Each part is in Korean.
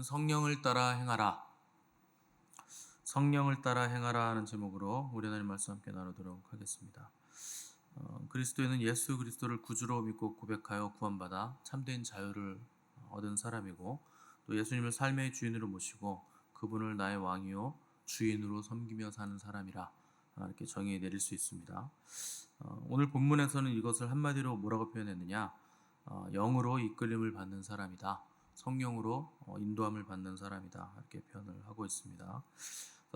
우리는 성령을 따라 행하라. 성령을 따라 행하라 하는 제목으로 우리 하나님 말씀 함께 나누도록 하겠습니다. 그리스도인은 예수 그리스도를 구주로 믿고 고백하여 구원받아 참된 자유를 얻은 사람이고, 또 예수님을 삶의 주인으로 모시고 그분을 나의 왕이요 주인으로 섬기며 사는 사람이라, 이렇게 정의 내릴 수 있습니다. 오늘 본문에서는 이것을 한마디로 뭐라고 표현했느냐? 영으로 이끌림을 받는 사람이다. 성령으로 인도함을 받는 사람이다. 이렇게 표현을 하고 있습니다.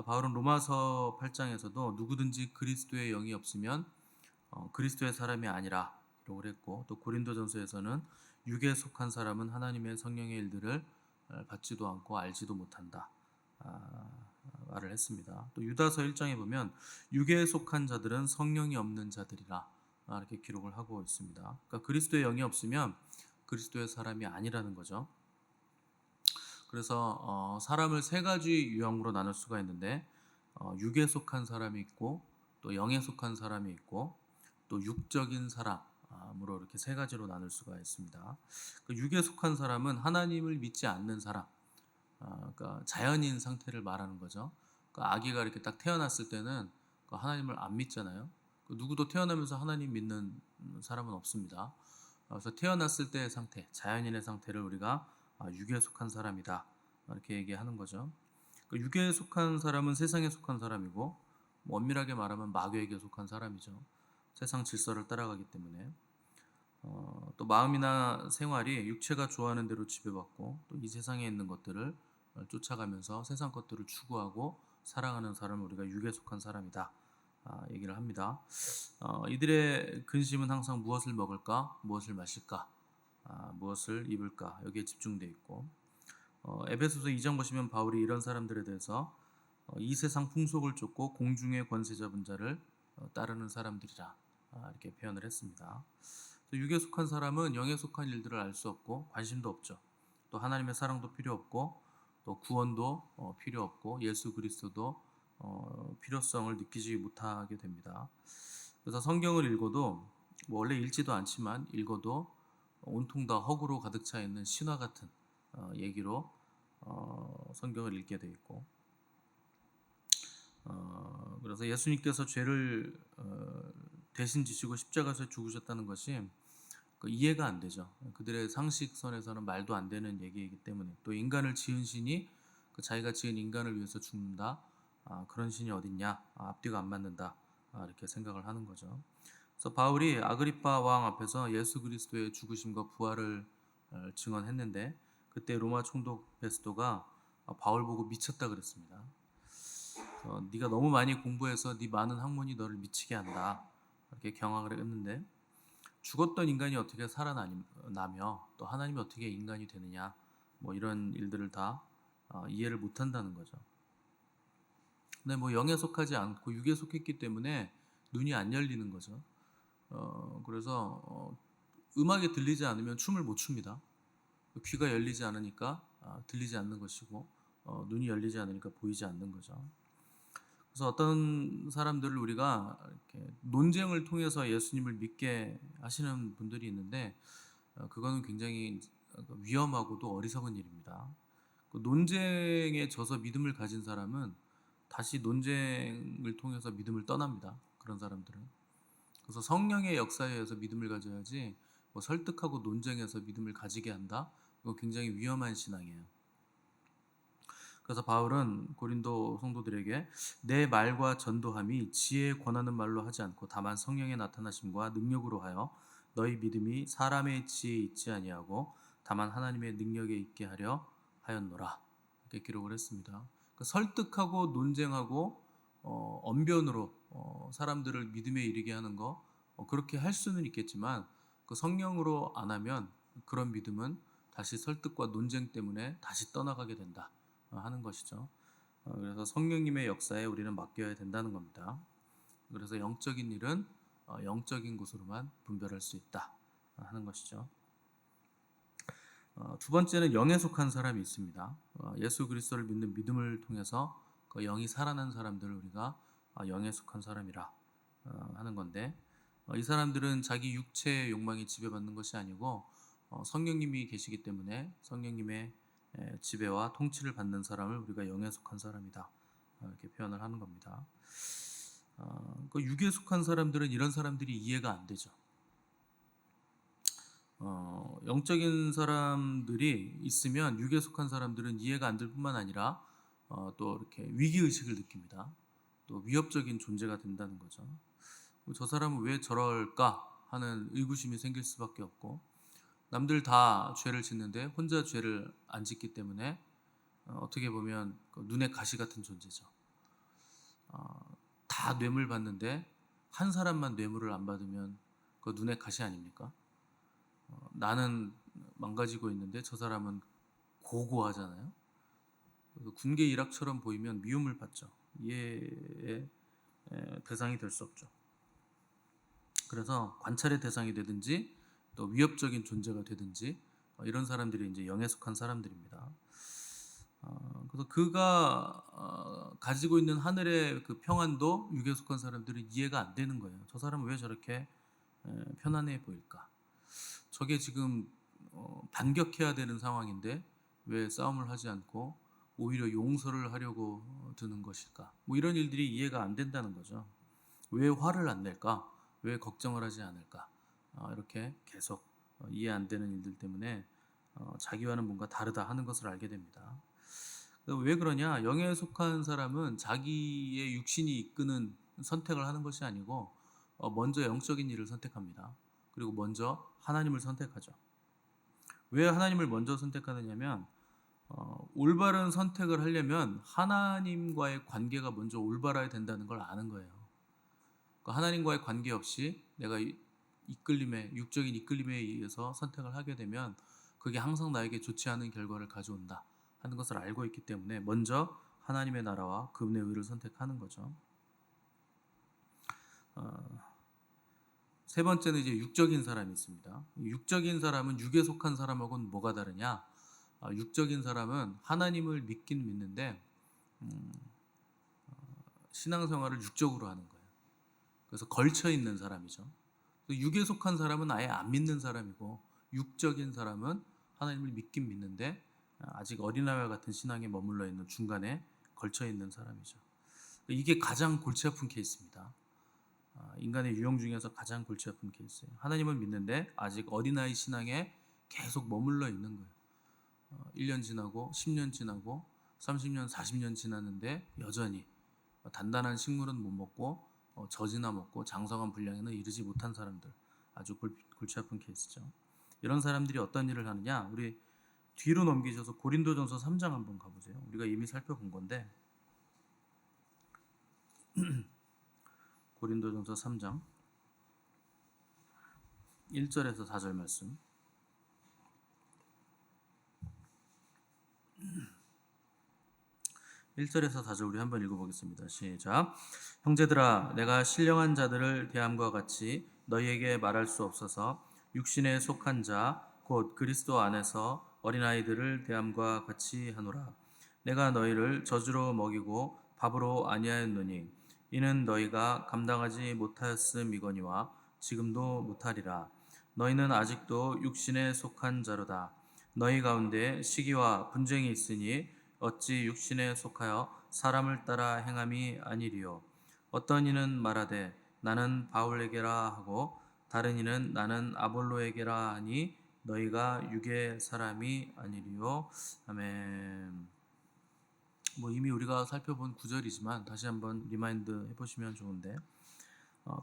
바울은 로마서 8장에서도 누구든지 그리스도의 영이 없으면 그리스도의 사람이 아니라 라고 했고, 또 고린도전서에서는 육에 속한 사람은 하나님의 성령의 일들을 받지도 않고 알지도 못한다 말을 했습니다. 또 유다서 1장에 보면 육에 속한 자들은 성령이 없는 자들이라 이렇게 기록을 하고 있습니다. 그러니까 그리스도의 영이 없으면 그리스도의 사람이 아니라는 거죠. 그래서 사람을 세 가지 유형으로 나눌 수가 있는데, 육에 속한 사람이 있고, 또 영에 속한 사람이 있고, 또 육적인 사람으로 이렇게 세 가지로 나눌 수가 있습니다. 육에 속한 사람은 하나님을 믿지 않는 사람, 그러니까 자연인 상태를 말하는 거죠. 그러니까 아기가 이렇게 딱 태어났을 때는 하나님을 안 믿잖아요. 누구도 태어나면서 하나님 믿는 사람은 없습니다. 그래서 태어났을 때의 상태, 자연인의 상태를 우리가 육에 속한 사람이다 이렇게 얘기하는 거죠. 육에 속한 사람은 세상에 속한 사람이고, 엄밀하게 말하면 마귀에게 속한 사람이죠. 세상 질서를 따라가기 때문에. 또 마음이나 생활이 육체가 좋아하는 대로 지배받고, 또 이 세상에 있는 것들을 쫓아가면서 세상 것들을 추구하고 사랑하는 사람을 우리가 육에 속한 사람이다 얘기를 합니다. 이들의 근심은 항상 무엇을 먹을까, 무엇을 마실까, 무엇을 입을까, 여기에 집중되어 있고, 에베소서 2장 보시면 바울이 이런 사람들에 대해서 이 세상 풍속을 쫓고 공중의 권세 잡은 자를 따르는 사람들이라 이렇게 표현을 했습니다. 육에 속한 사람은 영에 속한 일들을 알 수 없고 관심도 없죠. 또 하나님의 사랑도 필요 없고, 또 구원도 필요 없고, 예수 그리스도도 필요성을 느끼지 못하게 됩니다. 그래서 성경을 읽어도 원래 읽지도 않지만 읽어도 온통 다 허구로 가득 차 있는 신화 같은 얘기로 성경을 읽게 돼 있고, 그래서 예수님께서 죄를 대신 지시고 십자가에서 죽으셨다는 것이 이해가 안 되죠. 그들의 상식선에서는 말도 안 되는 얘기이기 때문에, 또 인간을 지은 신이 자기가 지은 인간을 위해서 죽는다, 그런 신이 어딨냐, 앞뒤가 안 맞는다 이렇게 생각을 하는 거죠. 그래서 바울이 아그리파 왕 앞에서 예수 그리스도의 죽으심과 부활을 증언했는데, 그때 로마 총독 베스도가 바울 보고 미쳤다 그랬습니다. 네가 너무 많이 공부해서 네 많은 학문이 너를 미치게 한다 이렇게 경악을 했는데, 죽었던 인간이 어떻게 살아나며 또 하나님이 어떻게 인간이 되느냐, 이런 일들을 다 이해를 못한다는 거죠. 근데 영에 속하지 않고 육에 속했기 때문에 눈이 안 열리는 거죠. 그래서 음악이 들리지 않으면 춤을 못 춥니다. 귀가 열리지 않으니까 들리지 않는 것이고, 눈이 열리지 않으니까 보이지 않는 거죠. 그래서 어떤 사람들을 우리가 이렇게 논쟁을 통해서 예수님을 믿게 하시는 분들이 있는데, 그거는 굉장히 위험하고도 어리석은 일입니다. 논쟁에 져서 믿음을 가진 사람은 다시 논쟁을 통해서 믿음을 떠납니다. 그런 사람들은. 그래서 성령의 역사에 의해서 믿음을 가져야지, 설득하고 논쟁해서 믿음을 가지게 한다, 그거 굉장히 위험한 신앙이에요. 그래서 바울은 고린도 성도들에게 내 말과 전도함이 지혜에 권하는 말로 하지 않고 다만 성령의 나타나심과 능력으로 하여 너희 믿음이 사람의 지혜에 있지 아니하고 다만 하나님의 능력에 있게 하려 하였노라 이렇게 기록을 했습니다. 설득하고 논쟁하고 언변으로 사람들을 믿음에 이르게 하는 거, 그렇게 할 수는 있겠지만 성령으로 안 하면 그런 믿음은 다시 설득과 논쟁 때문에 다시 떠나가게 된다 하는 것이죠. 그래서 성령님의 역사에 우리는 맡겨야 된다는 겁니다. 그래서 영적인 일은 영적인 곳으로만 분별할 수 있다 하는 것이죠. 두 번째는 영에 속한 사람이 있습니다. 예수 그리스도를 믿는 믿음을 통해서 그 영이 살아난 사람들을 우리가 영에 속한 사람이라 하는 건데, 이 사람들은 자기 육체의 욕망이 지배받는 것이 아니고 성령님이 계시기 때문에 성령님의 지배와 통치를 받는 사람을 우리가 영에 속한 사람이다. 이렇게 표현을 하는 겁니다. 그 육에 속한 사람들은 이런 사람들이 이해가 안 되죠. 영적인 사람들이 있으면 육에 속한 사람들은 이해가 안 될 뿐만 아니라 또 이렇게 위기 의식을 느낍니다. 또 위협적인 존재가 된다는 거죠. 저 사람은 왜 저럴까 하는 의구심이 생길 수밖에 없고, 남들 다 죄를 짓는데 혼자 죄를 안 짓기 때문에 어떻게 보면 눈의 가시 같은 존재죠. 다 뇌물 받는데 한 사람만 뇌물을 안 받으면 그 눈의 가시 아닙니까? 나는 망가지고 있는데 저 사람은 고고하잖아요. 그래서 군계 일학처럼 보이면 미움을 받죠. 이해의 대상이 될 수 없죠. 그래서 관찰의 대상이 되든지 또 위협적인 존재가 되든지 이런 사람들이 이제 영에 속한 사람들입니다. 그래서 그가 가지고 있는 하늘의 그 평안도 육에 속한 사람들은 이해가 안 되는 거예요. 저 사람은 왜 저렇게 편안해 보일까? 저게 지금 반격해야 되는 상황인데 왜 싸움을 하지 않고 오히려 용서를 하려고 드는 것일까? 뭐 이런 일들이 이해가 안 된다는 거죠. 왜 화를 안 낼까? 왜 걱정을 하지 않을까? 이렇게 계속 이해 안 되는 일들 때문에 자기와는 뭔가 다르다 하는 것을 알게 됩니다. 왜 그러냐? 영에 속한 사람은 자기의 육신이 이끄는 선택을 하는 것이 아니고 먼저 영적인 일을 선택합니다. 그리고 먼저 하나님을 선택하죠. 왜 하나님을 먼저 선택하느냐면 올바른 선택을 하려면 하나님과의 관계가 먼저 올바라야 된다는 걸 아는 거예요. 그러니까 하나님과의 관계 없이 내가 이끌림에, 육적인 이끌림에 의해서 선택을 하게 되면 그게 항상 나에게 좋지 않은 결과를 가져온다 하는 것을 알고 있기 때문에 먼저 하나님의 나라와 그분의 의를 선택하는 거죠. 세 번째는 이제 육적인 사람이 있습니다. 육적인 사람은 육에 속한 사람하고는 뭐가 다르냐? 육적인 사람은 하나님을 믿긴 믿는데 신앙생활을 육적으로 하는 거예요. 그래서 걸쳐 있는 사람이죠. 육에 속한 사람은 아예 안 믿는 사람이고, 육적인 사람은 하나님을 믿긴 믿는데 아직 어린아이와 같은 신앙에 머물러 있는 중간에 걸쳐 있는 사람이죠. 이게 가장 골치 아픈 케이스입니다. 인간의 유형 중에서 가장 골치 아픈 케이스예요. 하나님을 믿는데 아직 어린아이 신앙에 계속 머물러 있는 거예요. 1년 지나고 10년 지나고 30년 40년 지났는데 여전히 단단한 식물은 못 먹고 젖이나 먹고 장성한 분량에는 이르지 못한 사람들, 아주 골치 아픈 케이스죠. 이런 사람들이 어떤 일을 하느냐? 우리 뒤로 넘기셔서 고린도전서 3장 한번 가보세요. 우리가 이미 살펴본 건데 고린도전서 3장 1절에서 4절 말씀. (1절에서 4절) 우리 한번 읽어보겠습니다. 시작. 형제들아, 내가 신령한 자들을 대함과 같이 너희에게 말할 수 없어서 육신에 속한 자 곧 그리스도 안에서 어린아이들을 대함과 같이 하노라. 내가 너희를 젖으로 먹이고 밥으로 아니하였노니 이는 너희가 감당하지 못하였음이거니와 지금도 못하리라. 너희는 아직도 육신에 속한 자로다. 너희 가운데 시기와 분쟁이 있으니 어찌 육신에 속하여 사람을 따라 행함이 아니리요. 어떤 이는 말하되 나는 바울에게라 하고 다른 이는 나는 아볼로에게라 하니 너희가 육의 사람이 아니리요. 아멘. 뭐 이미 우리가 살펴본 구절이지만 다시 한번 리마인드 해보시면 좋은데,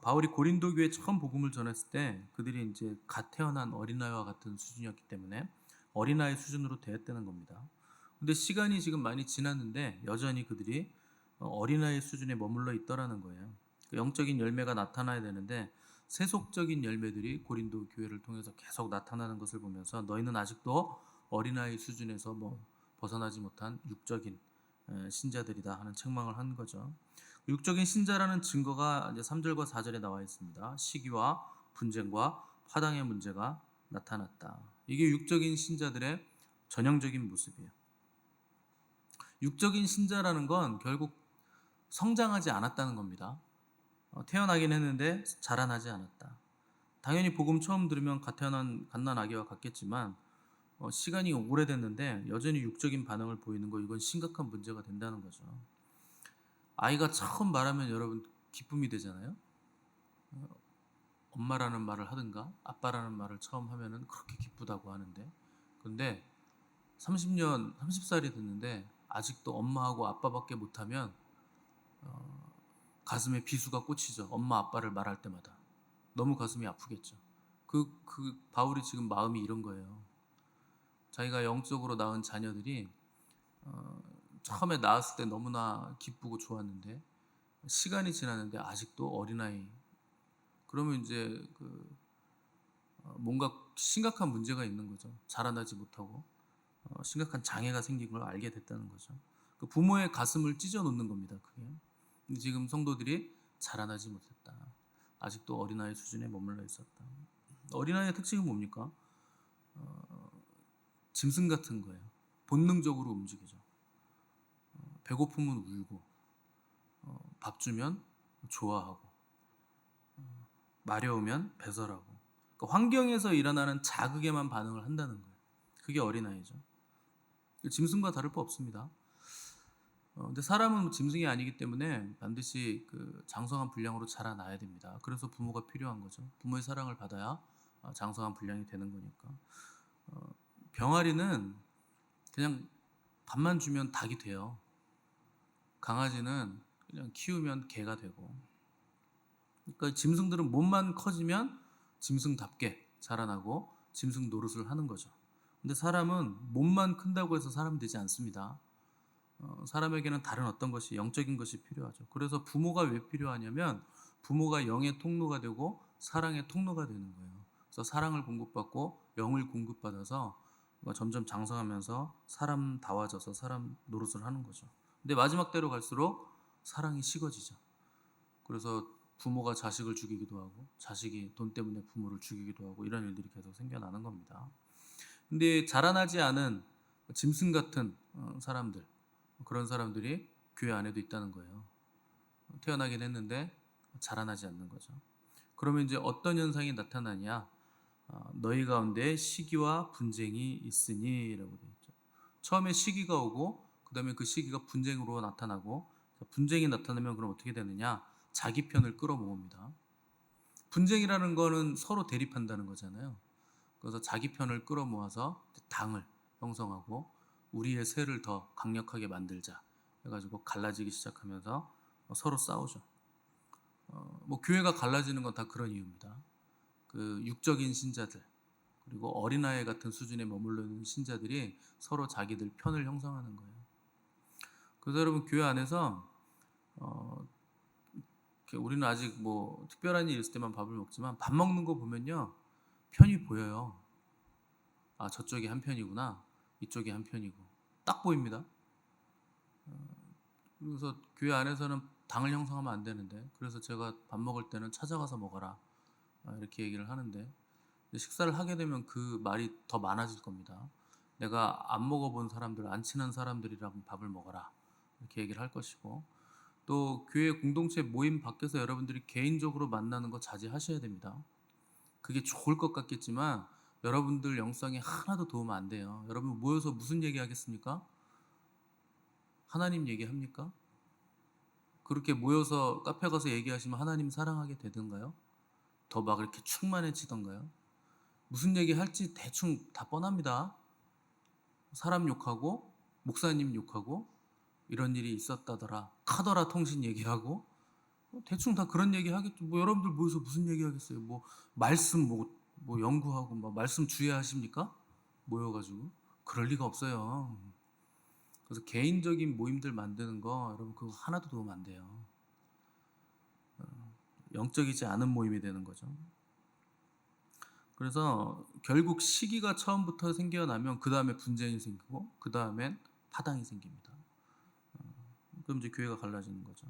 바울이 고린도 교회에 처음 복음을 전했을 때 그들이 이제 갓 태어난 어린아이와 같은 수준이었기 때문에 어린아이 수준으로 대했다는 겁니다. 근데 시간이 지금 많이 지났는데 여전히 그들이 어린아이 수준에 머물러 있더라는 거예요. 영적인 열매가 나타나야 되는데 세속적인 열매들이 고린도 교회를 통해서 계속 나타나는 것을 보면서 너희는 아직도 어린아이 수준에서 벗어나지 못한 육적인 신자들이다 하는 책망을 한 거죠. 육적인 신자라는 증거가 이제 3절과 4절에 나와 있습니다. 시기와 분쟁과 파당의 문제가 나타났다. 이게 육적인 신자들의 전형적인 모습이에요. 육적인 신자라는 건 결국 성장하지 않았다는 겁니다. 태어나긴 했는데 자라나지 않았다. 당연히 복음 처음 들으면 갓난 아기와 같겠지만 시간이 오래됐는데 여전히 육적인 반응을 보이는 거, 이건 심각한 문제가 된다는 거죠. 아이가 처음 말하면 여러분 기쁨이 되잖아요. 엄마라는 말을 하든가 아빠라는 말을 처음 하면은 그렇게 기쁘다고 하는데, 근데 30년, 30살이 됐는데 아직도 엄마하고 아빠밖에 못하면 가슴에 비수가 꽂히죠. 엄마 아빠를 말할 때마다 너무 가슴이 아프겠죠. 그 바울이 지금 마음이 이런 거예요. 자기가 영적으로 낳은 자녀들이 처음에 낳았을 때 너무나 기쁘고 좋았는데 시간이 지났는데 아직도 어린아이. 그러면 이제 뭔가 심각한 문제가 있는 거죠. 자라나지 못하고 심각한 장애가 생긴 걸 알게 됐다는 거죠. 그 부모의 가슴을 찢어 놓는 겁니다. 그게. 근데 지금 성도들이 자라나지 못했다. 아직도 어린아이 수준에 머물러 있었다. 어린아이의 특징은 뭡니까? 짐승 같은 거예요. 본능적으로 움직이죠. 배고프면 울고, 밥 주면 좋아하고, 마려우면 배설하고. 그러니까 환경에서 일어나는 자극에만 반응을 한다는 거예요. 그게 어린아이죠. 짐승과 다를 바 없습니다. 근데 사람은 짐승이 아니기 때문에 반드시 장성한 분량으로 자라나야 됩니다. 그래서 부모가 필요한 거죠. 부모의 사랑을 받아야 장성한 분량이 되는 거니까. 병아리는 그냥 밥만 주면 닭이 돼요. 강아지는 그냥 키우면 개가 되고. 그러니까 짐승들은 몸만 커지면 짐승답게 자라나고 짐승 노릇을 하는 거죠. 근데 사람은 몸만 큰다고 해서 사람 되지 않습니다. 사람에게는 다른 어떤 것이, 영적인 것이 필요하죠. 그래서 부모가 왜 필요하냐면 부모가 영의 통로가 되고 사랑의 통로가 되는 거예요. 그래서 사랑을 공급받고 영을 공급받아서 점점 장성하면서 사람다워져서 사람 노릇을 하는 거죠. 근데 마지막 때로 갈수록 사랑이 식어지죠. 그래서 부모가 자식을 죽이기도 하고 자식이 돈 때문에 부모를 죽이기도 하고 이런 일들이 계속 생겨나는 겁니다. 근데 자라나지 않은 짐승 같은 사람들, 그런 사람들이 교회 안에도 있다는 거예요. 태어나긴 했는데 자라나지 않는 거죠. 그러면 이제 어떤 현상이 나타나냐? 너희 가운데 시기와 분쟁이 있으니라고 되어 있죠. 처음에 시기가 오고 그 다음에 그 시기가 분쟁으로 나타나고, 분쟁이 나타나면 그럼 어떻게 되느냐? 자기 편을 끌어모읍니다. 분쟁이라는 거는 서로 대립한다는 거잖아요. 그래서 자기 편을 끌어모아서 당을 형성하고 우리의 세를 더 강력하게 만들자 해가지고 갈라지기 시작하면서 서로 싸우죠. 뭐 교회가 갈라지는 건 다 그런 이유입니다. 육적인 신자들 그리고 어린아이 같은 수준에 머물러 있는 신자들이 서로 자기들 편을 형성하는 거예요. 그래서 여러분 교회 안에서 우리는 아직 뭐 특별한 일 있을 때만 밥을 먹지만 밥 먹는 거 보면요 편이 보여요. 아, 저쪽이 한 편이구나, 이쪽이 한 편이고 딱 보입니다. 그래서 교회 안에서는 당을 형성하면 안 되는데, 그래서 제가 밥 먹을 때는 찾아가서 먹어라 이렇게 얘기를 하는데, 식사를 하게 되면 그 말이 더 많아질 겁니다. 내가 안 먹어본 사람들, 안 친한 사람들이랑 밥을 먹어라 이렇게 얘기를 할 것이고, 또 교회 공동체 모임 밖에서 여러분들이 개인적으로 만나는 거 자제하셔야 됩니다. 그게 좋을 것 같겠지만 여러분들 영성에 하나도 도움 안 돼요. 여러분 모여서 무슨 얘기 하겠습니까? 하나님 얘기합니까? 그렇게 모여서 카페 가서 얘기하시면 하나님 사랑하게 되던가요? 더 막 이렇게 충만해지던가요? 무슨 얘기 할지 대충 다 뻔합니다. 사람 욕하고 목사님 욕하고 이런 일이 있었다더라 카더라 통신 얘기하고 대충 다 그런 얘기 하겠죠. 뭐 여러분들 모여서 무슨 얘기 하겠어요? 뭐 말씀 뭐 연구하고 뭐 말씀 주의하십니까? 모여가지고 그럴 리가 없어요. 그래서 개인적인 모임들 만드는 거 여러분 그거 하나도 도움 안 돼요. 영적이지 않은 모임이 되는 거죠. 그래서 결국 시기가 처음부터 생겨나면 그 다음에 분쟁이 생기고 그 다음엔 파당이 생깁니다. 그럼 이제 교회가 갈라지는 거죠.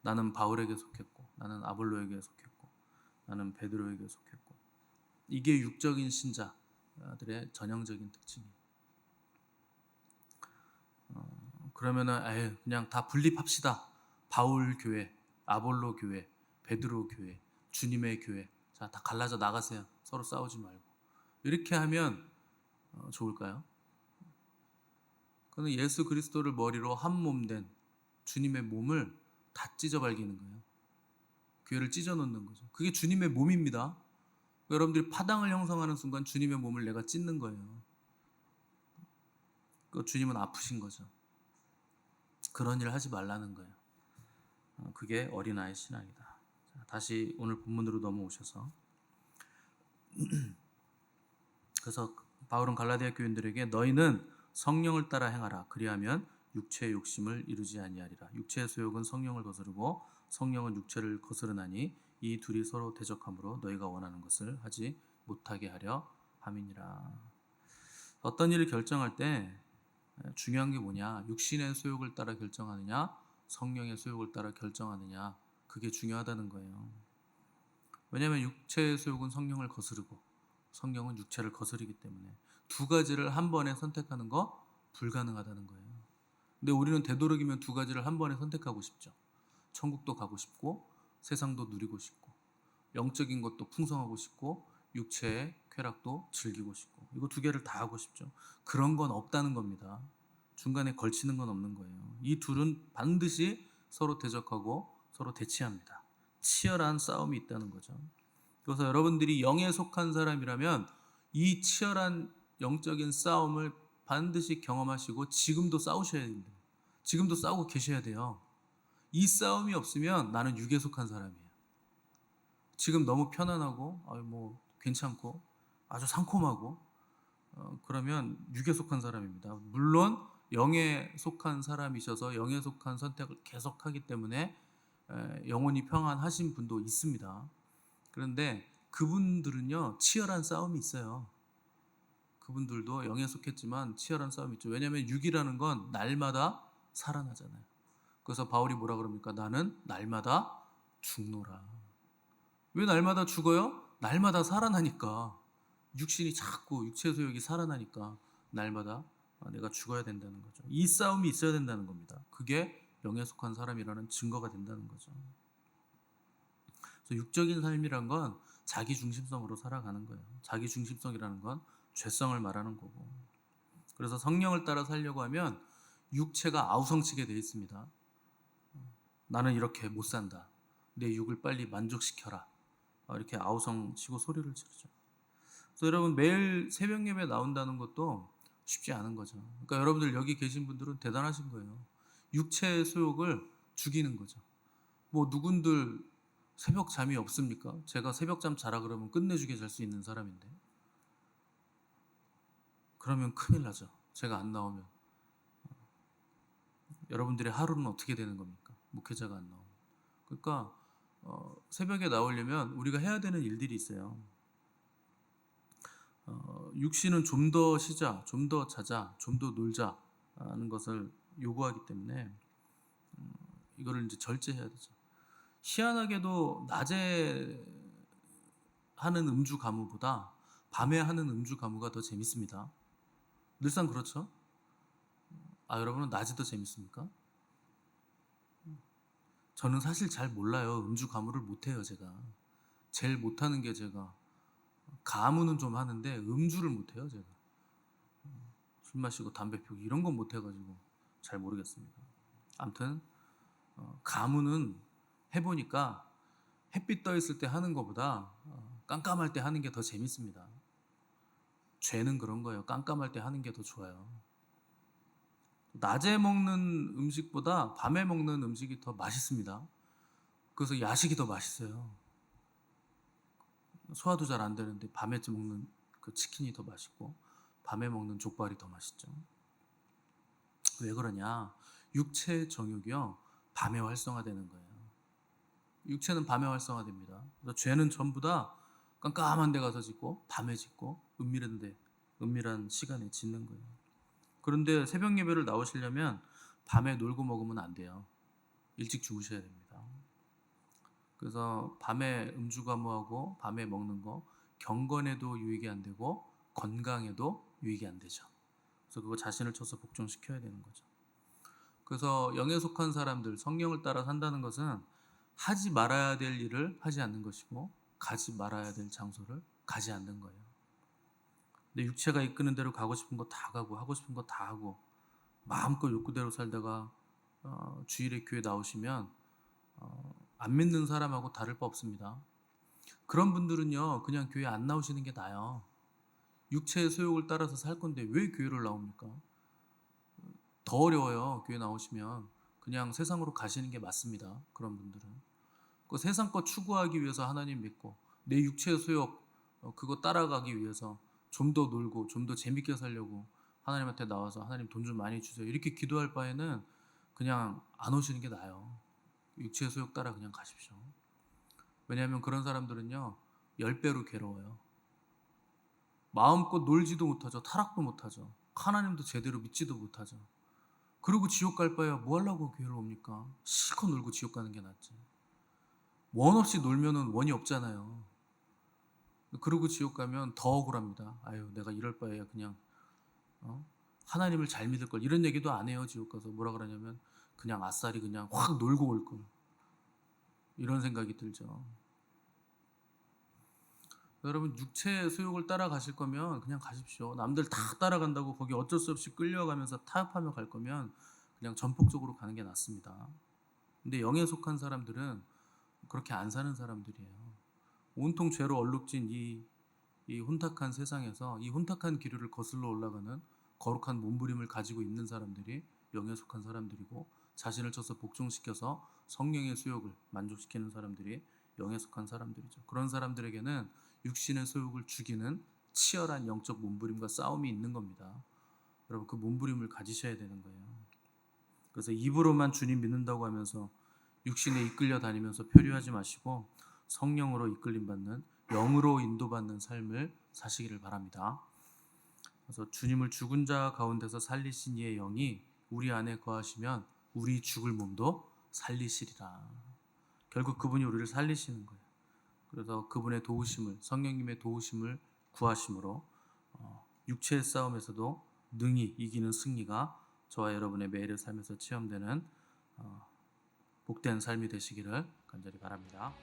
나는 바울에게 속했고 나는 아볼로에게 속했고 나는 베드로에게 속했고. 이게 육적인 신자들의 전형적인 특징이에요. 그러면은 그냥 다 분립합시다. 바울 교회, 아볼로 교회, 베드로 교회, 주님의 교회. 자, 다 갈라져 나가세요. 서로 싸우지 말고. 이렇게 하면 좋을까요? 그는 예수 그리스도를 머리로 한 몸 된 주님의 몸을 다 찢어 발기는 거예요. 교회를 찢어 놓는 거죠. 그게 주님의 몸입니다. 여러분들이 파당을 형성하는 순간 주님의 몸을 내가 찢는 거예요. 그 주님은 아프신 거죠. 그런 일을 하지 말라는 거예요. 그게 어린아이 신앙이다. 자, 다시 오늘 본문으로 넘어오셔서 그래서 바울은 갈라디아 교인들에게 너희는 성령을 따라 행하라. 그리하면 육체의 욕심을 이루지 아니하리라. 육체의 소욕은 성령을 거스르고 성령은 육체를 거스르나니 이 둘이 서로 대적하므로 너희가 원하는 것을 하지 못하게 하려 함이니라. 어떤 일을 결정할 때 중요한 게 뭐냐? 육신의 소욕을 따라 결정하느냐, 성령의 소욕을 따라 결정하느냐, 그게 중요하다는 거예요. 왜냐하면 육체의 소욕은 성령을 거스르고 성령은 육체를 거스르기 때문에 두 가지를 한 번에 선택하는 거 불가능하다는 거예요. 근데 우리는 되도록이면 두 가지를 한 번에 선택하고 싶죠. 천국도 가고 싶고 세상도 누리고 싶고 영적인 것도 풍성하고 싶고 육체의 쾌락도 즐기고 싶고 이거 두 개를 다 하고 싶죠. 그런 건 없다는 겁니다. 중간에 걸치는 건 없는 거예요. 이 둘은 반드시 서로 대적하고 서로 대치합니다. 치열한 싸움이 있다는 거죠. 그래서 여러분들이 영에 속한 사람이라면 이 치열한 영적인 싸움을 반드시 경험하시고 지금도 싸우셔야 됩니다. 지금도 싸우고 계셔야 돼요. 이 싸움이 없으면 나는 육에 속한 사람이에요. 지금 너무 편안하고 뭐 괜찮고 아주 상콤하고 그러면 육에 속한 사람입니다. 물론 영에 속한 사람이셔서 영에 속한 선택을 계속하기 때문에 영혼이 평안하신 분도 있습니다. 그런데 그분들은요 치열한 싸움이 있어요. 그분들도 영에 속했지만 치열한 싸움이 있죠. 왜냐하면 육이라는 건 날마다 살아나잖아요. 그래서 바울이 뭐라 그럽니까? 나는 날마다 죽노라. 왜 날마다 죽어요? 날마다 살아나니까. 육신이 자꾸 육체 소욕이 살아나니까 날마다 내가 죽어야 된다는 거죠. 이 싸움이 있어야 된다는 겁니다. 그게 영에 속한 사람이라는 증거가 된다는 거죠. 그래서 육적인 삶이란 건 자기 중심성으로 살아가는 거예요. 자기 중심성이라는 건 죄성을 말하는 거고. 그래서 성령을 따라 살려고 하면 육체가 아우성치게 되어 있습니다. 나는 이렇게 못 산다. 내 육을 빨리 만족시켜라. 이렇게 아우성치고 소리를 지르죠. 그래서 여러분 매일 새벽 예배 나온다는 것도 쉽지 않은 거죠. 그러니까 여러분들 여기 계신 분들은 대단하신 거예요. 육체의 소욕을 죽이는 거죠. 뭐 누군들 새벽 잠이 없습니까? 제가 새벽 잠 자라 그러면 끝내주게 잘 수 있는 사람인데 그러면 큰일 나죠. 제가 안 나오면 여러분들의 하루는 어떻게 되는 겁니까? 목회자가 안 나오면. 그러니까 새벽에 나오려면 우리가 해야 되는 일들이 있어요. 육신은 좀 더 쉬자, 좀 더 자자, 좀 더 놀자 하는 것을 요구하기 때문에 이거를 이제 절제해야 되죠. 희한하게도 낮에 하는 음주 가무보다 밤에 하는 음주 가무가 더 재밌습니다. 늘상 그렇죠? 여러분은 낮이 더 재밌습니까? 저는 사실 잘 몰라요. 음주 가무를 못해요, 제가. 제일 못하는 게 제가 가무는 좀 하는데 음주를 못해요, 제가. 술 마시고 담배 피우고 이런 건 못해가지고 잘 모르겠습니다. 아무튼 가무는 해보니까 햇빛 떠 있을 때 하는 것보다 깜깜할 때 하는 게 더 재밌습니다. 죄는 그런 거예요. 깜깜할 때 하는 게 더 좋아요. 낮에 먹는 음식보다 밤에 먹는 음식이 더 맛있습니다. 그래서 야식이 더 맛있어요. 소화도 잘 안 되는데 밤에 먹는 그 치킨이 더 맛있고 밤에 먹는 족발이 더 맛있죠. 왜 그러냐? 육체의 정욕이요 밤에 활성화되는 거예요. 육체는 밤에 활성화됩니다. 그래서 죄는 전부 다 깜깜한 데 가서 짓고 밤에 짓고 은밀한 시간에 짓는 거예요. 그런데 새벽 예배를 나오시려면 밤에 놀고 먹으면 안 돼요. 일찍 주무셔야 됩니다. 그래서 밤에 음주 가무하고 밤에 먹는 거 경건에도 유익이 안 되고 건강에도 유익이 안 되죠. 그래서 그거 자신을 쳐서 복종시켜야 되는 거죠. 그래서 영에 속한 사람들, 성령을 따라 산다는 것은 하지 말아야 될 일을 하지 않는 것이고 가지 말아야 될 장소를 가지 않는 거예요. 내 육체가 이끄는 대로 가고 싶은 거 다 가고 하고 싶은 거 다 하고 마음껏 욕구대로 살다가 주일에 교회 나오시면 안 믿는 사람하고 다를 바 없습니다. 그런 분들은요 그냥 교회 안 나오시는 게 나아요. 육체의 소욕을 따라서 살 건데 왜 교회를 나옵니까? 더 어려워요. 교회 나오시면 그냥 세상으로 가시는 게 맞습니다. 그런 분들은 그 세상 것 추구하기 위해서 하나님 믿고 내 육체의 소욕 그거 따라가기 위해서 좀 더 놀고 좀 더 재밌게 살려고 하나님한테 나와서 하나님 돈 좀 많이 주세요 이렇게 기도할 바에는 그냥 안 오시는 게 나아요. 육체의 소욕 따라 그냥 가십시오. 왜냐하면 그런 사람들은요 10배로 괴로워요. 마음껏 놀지도 못하죠. 타락도 못하죠. 하나님도 제대로 믿지도 못하죠. 그리고 지옥 갈 바에야 뭐 하려고 교회를 옵니까? 실컷 놀고 지옥 가는 게 낫지. 원 없이 놀면은 원이 없잖아요. 그러고 지옥 가면 더 억울합니다. 아유 내가 이럴 바에야 그냥 하나님을 잘 믿을 걸 이런 얘기도 안 해요. 지옥 가서 뭐라 그러냐면 그냥 아싸리 그냥 확 놀고 올 걸 이런 생각이 들죠. 여러분 육체의 소욕을 따라가실 거면 그냥 가십시오. 남들 다 따라간다고 거기 어쩔 수 없이 끌려가면서 타협하며 갈 거면 그냥 전폭적으로 가는 게 낫습니다. 근데 영에 속한 사람들은 그렇게 안 사는 사람들이에요. 온통 죄로 얼룩진 이 혼탁한 세상에서 이 혼탁한 기류를 거슬러 올라가는 거룩한 몸부림을 가지고 있는 사람들이 영에 속한 사람들이고 자신을 쳐서 복종시켜서 성령의 수욕을 만족시키는 사람들이 영에 속한 사람들이죠. 그런 사람들에게는 육신의 소욕을 죽이는 치열한 영적 몸부림과 싸움이 있는 겁니다. 여러분 그 몸부림을 가지셔야 되는 거예요. 그래서 입으로만 주님 믿는다고 하면서 육신에 이끌려 다니면서 표류하지 마시고 성령으로 이끌림 받는 영으로 인도받는 삶을 사시기를 바랍니다. 그래서 주님을 죽은 자 가운데서 살리신 이의 영이 우리 안에 거하시면 우리 죽을 몸도 살리시리라. 결국 그분이 우리를 살리시는 거예요. 그래서 그분의 도우심을 성령님의 도우심을 구하심으로 육체의 싸움에서도 능히 이기는 승리가 저와 여러분의 매일의 삶에서 체험되는 복된 삶이 되시기를 간절히 바랍니다.